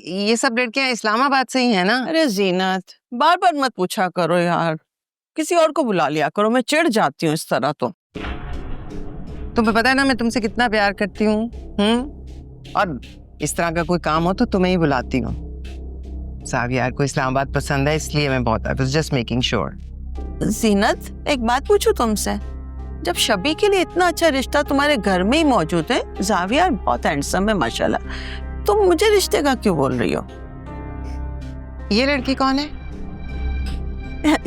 ये सब लड़कियां इस्लामाबाद से ही है ना? अरे जीनत, बार बार मत पूछा करो यार, किसी और को बुला लिया करो, मैं चिढ़ जाती हूँ इस तरह तो। तुम्हें पता है ना मैं तुमसे कितना प्यार करती हूँ, और इस तरह का कोई काम हो तो तुम्हें ही बुलाती हूँ। ज़ावियर को इस्लामाबाद पसंद है इसलिए मैं बहुत I was just making sure. Zeenat, एक बात पूछूं तुमसे, जब शबी के लिए इतना अच्छा रिश्ता तुम्हारे घर में ही मौजूद है, ज़ावियर बहुत हैंडसम है माशाल्लाह, तुम मुझे रिश्ते का क्यों बोल रही हो? ये लड़की कौन है?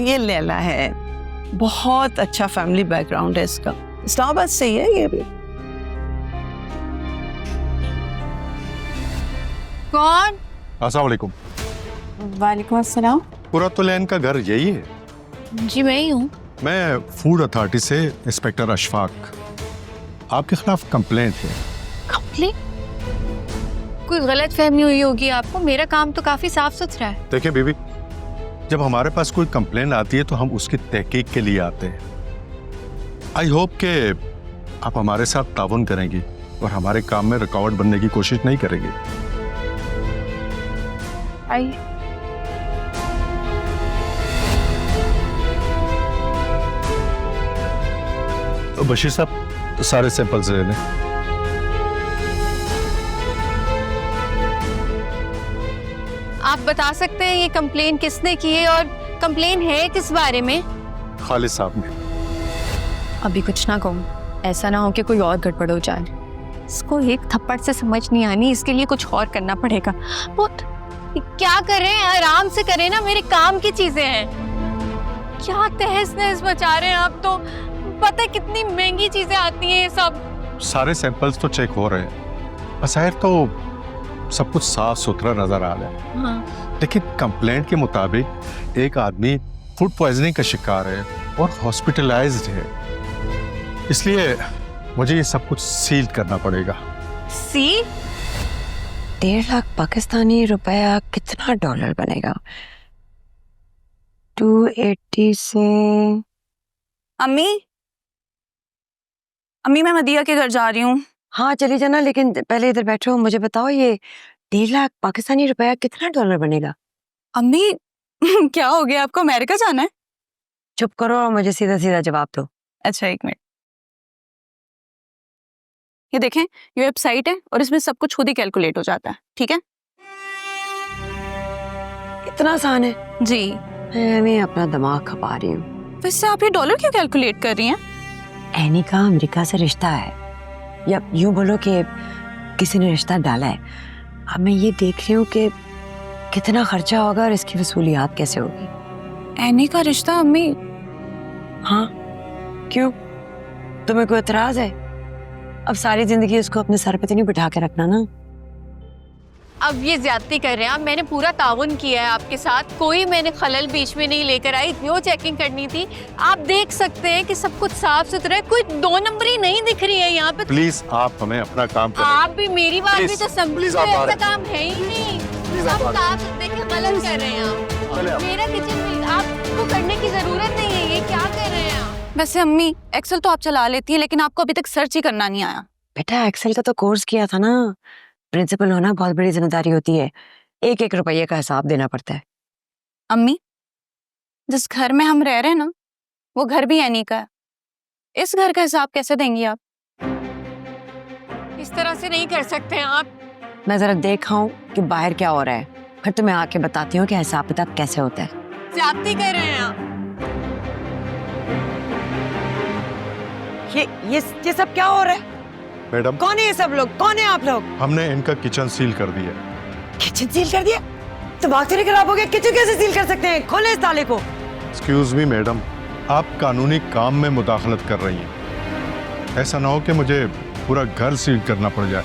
ये लैला है, बहुत अच्छा फैमिली बैकग्राउंड है इसका, इस्लामाबाद से ही है ये भी। कौन? अस्सलाम वालेकुम। वालेकुम अस्सलाम। कुरतुलैन का घर यही है? जी मैं ही हूँ। मैं फूड अथॉरिटी से इंस्पेक्टर अशफाक, आपके खिलाफ कंप्लेंट है। कंप्लेंट? कोई गलत फहमी हुई होगी आपको, मेरा काम तो काफी साफ सुथरा है। देखिए बीबी, जब हमारे पास कोई कंप्लेंट आती है तो हम उसकी तहकीक के लिए आते हैं। आई होप कि आप हमारे साथ ताउन करेंगी और हमारे काम में रुकावट बनने की कोशिश नहीं करेंगी। आइए। बशीर साहब, सारे सैंपल्स ले लें। आप बता सकते हैं ये कंप्लेन किसने की है और कंप्लेन है किस बारे में? खालिद साहब ने। अभी कुछ ना कहूँ, ऐसा ना हो कि कोई और गड़बड़ हो जाए। इसको एक थप्पड़ से समझ नहीं आनी, इसके लिए कुछ और करना पड़ेगा। बहुत क्या करें, आराम से करें ना, मेरे काम की चीजें हैं। क्या तहस नहस मचा रहे हैं आप तो, पता है कितनी महंगी चीजें आती हैं ये सब। सारे सैंपल्स तो चेक हो रहे हैं, बसायर तो सब कुछ साफ सुथरा नजर आ रहा है। हाँ। लेकिन कंप्लेंट के मुताबिक एक आदमी फूड पॉइजनिंग का शिकार है और हॉस्पिटलाइज्ड है, इसलिए मुझे ये सब कुछ सील करना पड़ेगा। सील? 1.5 लाख पाकिस्तानी रुपया कितना डॉलर बनेगा? 280 से। अम्मी मैं मदिया के घर जा रही हूँ। हाँ चली जाना, लेकिन पहले इधर बैठो, मुझे बताओ ये 1.5 लाख पाकिस्तानी रुपया कितना डॉलर बनेगा? अम्मी क्या हो गया, आपको अमेरिका जाना है? चुप करो और मुझे सीधा सीधा जवाब दो। अच्छा एक मिनट, ये देखें, ये वेबसाइट है और इसमें सब कुछ खुद ही कैलकुलेट हो जाता है, ठीक है? इतना आसान है? जी। मैं अपना दिमाग खपा रही हूँ। वैसे आप ये डॉलर क्यों कैलकुलेट कर रही हैं? एनी का अमेरिका से रिश्ता है, या यूं बोलो कि किसी ने रिश्ता डाला है। अब मैं ये देख रही हूँ कि कितना खर्चा होगा और इसकी वसूलियात कैसे होगी। एनी का रिश्ता? अम्मी हाँ क्यों, तुम्हें कोई एतराज है? अब सारी जिंदगी उसको अपने सर पे तो नहीं बिठा के रखना ना। अब ये ज्यादती कर रहे हैं आप, मैंने पूरा ताउन किया है आपके साथ, कोई मैंने खलल बीच में नहीं लेकर आई, जो चेकिंग करनी थी आप देख सकते हैं कि सब कुछ साफ सुथरा है, कोई 2 नंबरी नहीं दिख रही है यहाँ पे। प्लीज आप हमें अपना काम करें। आप भी मेरी बात भी तो समझिए, ऐसा काम है ही नहीं, सब साफ देखिए, गलत कर रहे हैं आप। मेरा किचन में आपको करने की जरूरत नहीं है, ये क्या कर रहे हैं आप? वैसे अम्मी एक्सेल तो आप चला लेती हैं, लेकिन आपको अभी तक सर्च ही करना नहीं आया। बेटा एक्सेल का तो कोर्स किया था ना, प्रिंसिपल होना बहुत बड़ी जिम्मेदारी होती है, 1-1 रुपये का हिसाब देना पड़ता है। अम्मी जिस घर में हम रह रहे हैं ना, वो घर भी एनी का है, इस घर का हिसाब कैसे देंगी आप? इस तरह से नहीं कर सकते आप। मैं जरा देखाऊं कि बाहर क्या हो रहा है, फिर तुम्हें आके बताती हूँ कि हिसाब किताब कैसे होता है। ज्यादती कर रहे हैं आप। ये सब क्या हो रहा है? मैडम, कौन है ये सब लोग, कौन है आप लोग? हमने इनका किचन सील कर दिया। किचन सील कर दिया? दिमाग तो नहीं खराब हो गया? किचन कैसे सील कर सकते हैं? खोले इस ताले को। एक्सक्यूज मी मैडम, आप कानूनी काम में मुदाखलत कर रही हैं, ऐसा ना हो कि मुझे पूरा घर सील करना पड़ जाए।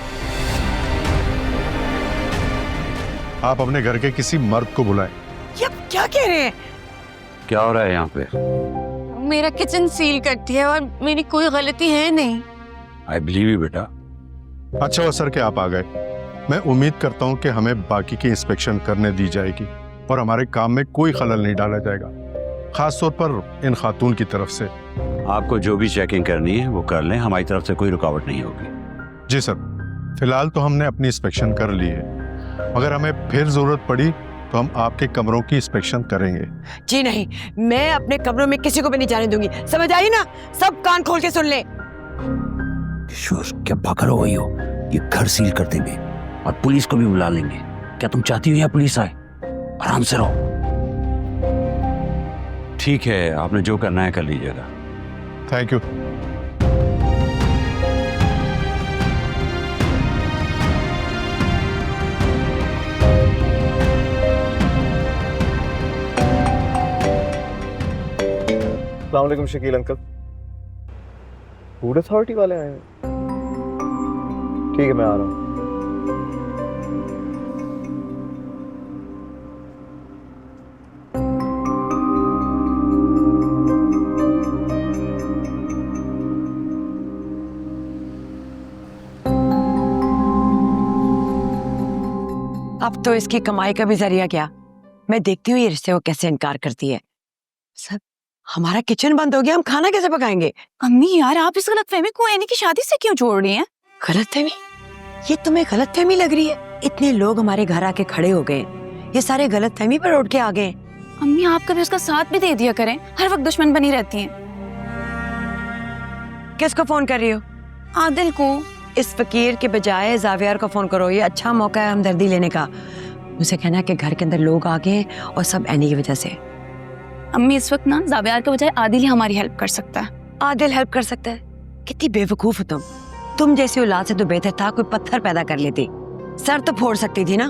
आप अपने घर के किसी मर्द को बुलाएं। ये क्या कह रहे हैं? क्या हो रहा है यहाँ पे? मेरा किचन सील करती है और मेरी कोई गलती है नहीं। आई बिलीव यू बेटा। अच्छा हुआ सर कि आप आ गए। मैं उम्मीद करता हूँ कि हमें बाकी की इंस्पेक्शन करने दी जाएगी और हमारे काम में कोई खलल नहीं डाला जाएगा, खास तौर पर इन खातून की तरफ से। आपको जो भी चेकिंग करनी है वो कर लें, हमारी तरफ से कोई रुकावट नहीं होगी। जी सर, फिलहाल तो हमने अपनी इंस्पेक्शन कर ली है, अगर हमें फिर जरूरत पड़ी तो हम आपके कमरों की इंस्पेक्शन करेंगे। जी नहीं, मैं अपने कमरों में किसी को भी नहीं जाने दूंगी, समझ आई ना? सब कान खोल के सुन ले। श्योर, क्या पागल हो गई हो? ये घर सील कर देंगे और पुलिस को भी बुला लेंगे। क्या तुम चाहती हो यहाँ पुलिस आए? आराम से रहो। ठीक है, आपने जो करना है कर लीजिएगा। Thank you. अस्सलाम वालेकुम शकील अंकल, फूड अथॉरिटी वाले आए हैं। ठीक है, मैं आ रहा हूँ। अब तो इसकी कमाई का भी जरिया क्या? मैं देखती हूँ ये रिश्ते को कैसे इनकार करती है। सब हमारा किचन बंद हो गया, हम खाना कैसे पकाएंगे? अम्मी यार, आप इस गलतफहमी को एनी की शादी से क्यों जोड़ रही हैं? गलतफहमी? ये तुम्हें गलतफहमी लग रही है? इतने लोग हमारे घर आके खड़े हो गए, ये सारे गलतफहमी पर उठ के आ गए। अम्मी, आप कभी उसका साथ भी दे दिया करें, हर वक्त दुश्मन बनी रहती हैं। किसको फोन कर रही हो? आदिल को। इस फकीर के बजाय जावियार को फोन करो, ये अच्छा मौका है हमदर्दी लेने का। उसे कहना कि घर के अंदर लोग आ गए और सब एनी की वजह से। अम्मी, इस वक्त ना जावियार के बजाय आदिल ही हमारी हेल्प कर सकता है। आदिल हेल्प कर सकता है? कितनी बेवकूफ हो तुम जैसी औलाद से तो बेहतर था कोई पत्थर पैदा कर लेती, सर तो फोड़ सकती थी ना।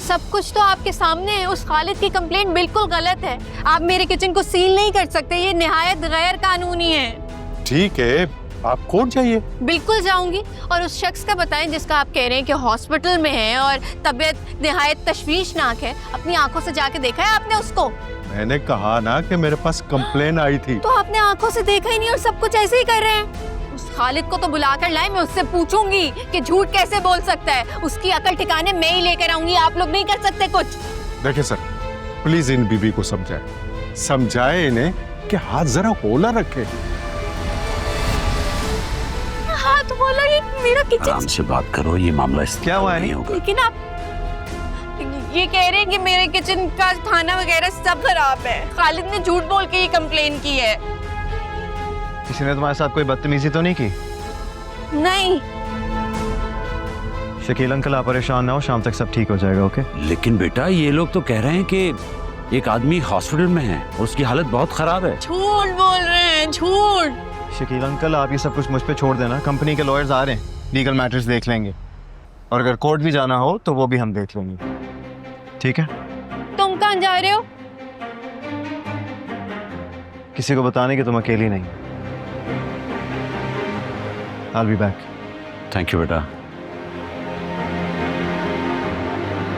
सब कुछ तो आपके सामने है। उस खालिद की कंप्लेंट बिल्कुल गलत है। आप मेरे किचन को सील नहीं कर सकते, ये निहायत गैर कानूनी है। ठीक है, आप कौन चाहिए? बिल्कुल जाऊंगी, और उस शख्स का बताएं जिसका आप कह रहे हैं कि हॉस्पिटल में है और तबीयत निहायत तशवीशनाक है। अपनी आंखों से जाके देखा है आपने उसको? मैंने कहा ना कि मेरे पास कंप्लेन आई थी। तो आपने आंखों से देखा ही नहीं और सब कुछ ऐसे ही कर रहे हैं। उस खालिद को तो बुलाकर लाए, मैं उससे पूछूंगी कि झूठ कैसे बोल सकता है। उसकी अकल ठिकाने मैं ही लेकर आऊंगी, आप लोग नहीं कर सकते कुछ। देखिए सर, प्लीज इन बीबी को समझाए इन्हें कि हाथ जरा होला रखे। हाथ बोला, ये मेरा किचन। आराम से बात करो, ये मामला इस क्या हुआ है? नहीं होगा। लेकिन आप ये कह रहे हैं कि मेरे किचन का खाना वगैरह सब खराब है। खालिद ने झूठ बोल के ये कंप्लेन की है। किसी ने तुम्हारे साथ कोई बदतमीजी तो नहीं की? नहीं। शकील अंकल, आप परेशान ना हो, शाम तक सब ठीक हो जाएगा। ओके? लेकिन बेटा, ये लोग तो कह रहे हैं कि एक आदमी हॉस्पिटल में है और उसकी हालत बहुत खराब है। झूठ बोल रहे हैं, झूठ। शकील अंकल, आप ये सब कुछ मुझ पे छोड़ देना। कंपनी के लॉयर्स आ रहे हैं, लीगल मैटर्स देख लेंगे, और अगर कोर्ट भी जाना हो तो वो भी हम देख लेंगे। ठीक है? तुम कहाँ जा रहे हो? किसी को बताने कि तुम अकेली नहीं। I'll be back. Thank you बेटा।